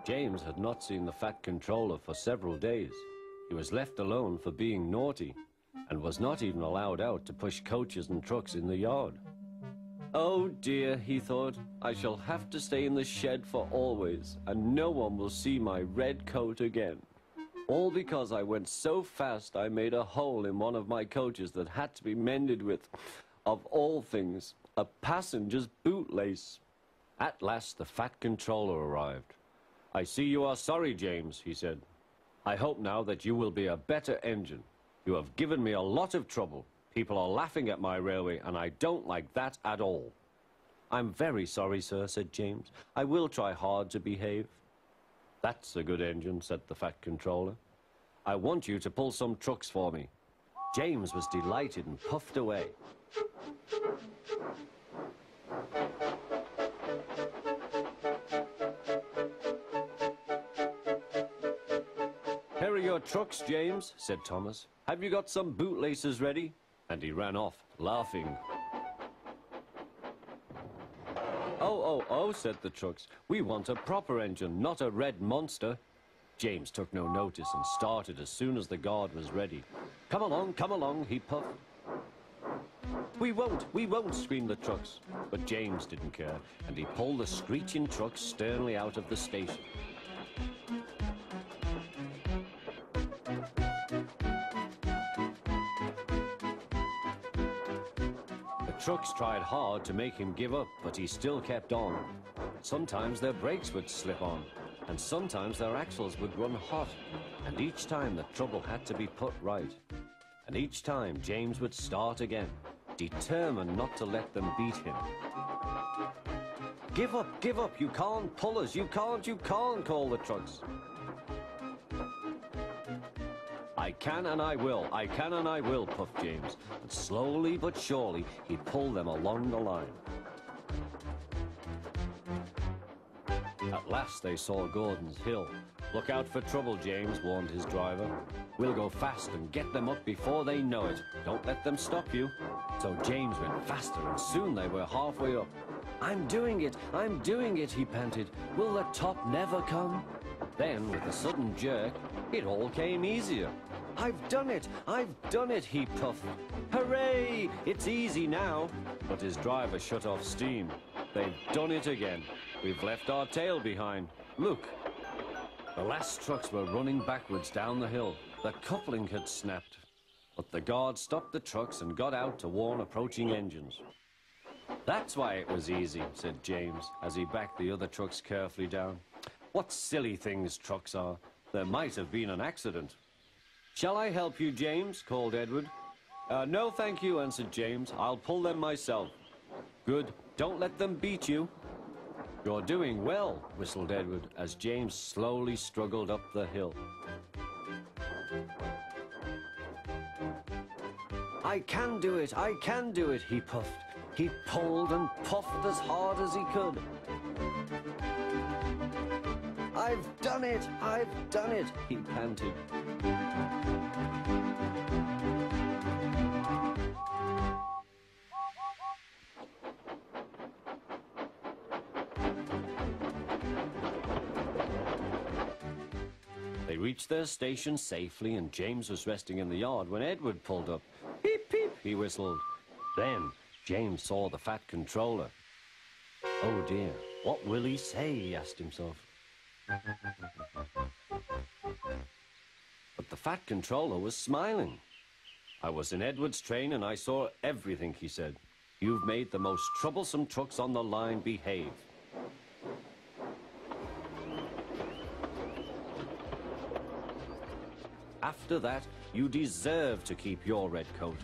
James had not seen the Fat Controller for several days. He was left alone for being naughty, and was not even allowed out to push coaches and trucks in the yard. Oh dear, he thought, I shall have to stay in the shed for always, and no one will see my red coat again. All because I went so fast I made a hole in one of my coaches that had to be mended with, of all things, a passenger's bootlace. At last the Fat Controller arrived. I see you are sorry, James, he said. I hope now that you will be a better engine. You have given me a lot of trouble. People are laughing at my railway, and I don't like that at all. I'm very sorry, sir, said James. I will try hard to behave. That's a good engine, said the Fat Controller. I want you to pull some trucks for me. James was delighted and puffed away. Here are your trucks, James, said Thomas. Have you got some bootlaces ready? And he ran off, laughing. Oh, said the trucks. We want a proper engine, not a red monster. James took no notice and started as soon as the guard was ready. Come along, he puffed. We won't, screamed the trucks. But James didn't care, and he pulled the screeching trucks sternly out of the station. The trucks tried hard to make him give up, but he still kept on. Sometimes their brakes would slip on, and sometimes their axles would run hot, and each time the trouble had to be put right. And each time James would start again, determined not to let them beat him. Give up, you can't pull us, you can't, called the trucks. I can and I will, puffed James, and slowly but surely he pulled them along the line. At last they saw Gordon's Hill. Look out for trouble, James, warned his driver. We'll go fast and get them up before they know it. Don't let them stop you. So James went faster, and soon they were halfway up. I'm doing it, he panted. Will the top never come? Then, with a sudden jerk, it all came easier. I've done it, he puffed. Hooray! It's easy now. But his driver shut off steam. They've done it again. We've left our tail behind. Look. The last trucks were running backwards down the hill. The coupling had snapped. But the guard stopped the trucks and got out to warn approaching engines. That's why it was easy, said James, as he backed the other trucks carefully down. What silly things trucks are. There might have been an accident. Shall I help you, James? Called Edward. No, thank you, answered James. I'll pull them myself. Good. Don't let them beat you. You're doing well, whistled Edward, as James slowly struggled up the hill. I can do it, he puffed. He pulled and puffed as hard as he could. I've done it, he panted. They reached their station safely, and James was resting in the yard when Edward pulled up. Peep, peep, he whistled. Then James saw the Fat Controller. Oh dear, what will he say, he asked himself. But the Fat Controller was smiling. I was in Edward's train and I saw everything, he said. You've made the most troublesome trucks on the line behave. After that, you deserve to keep your red coat.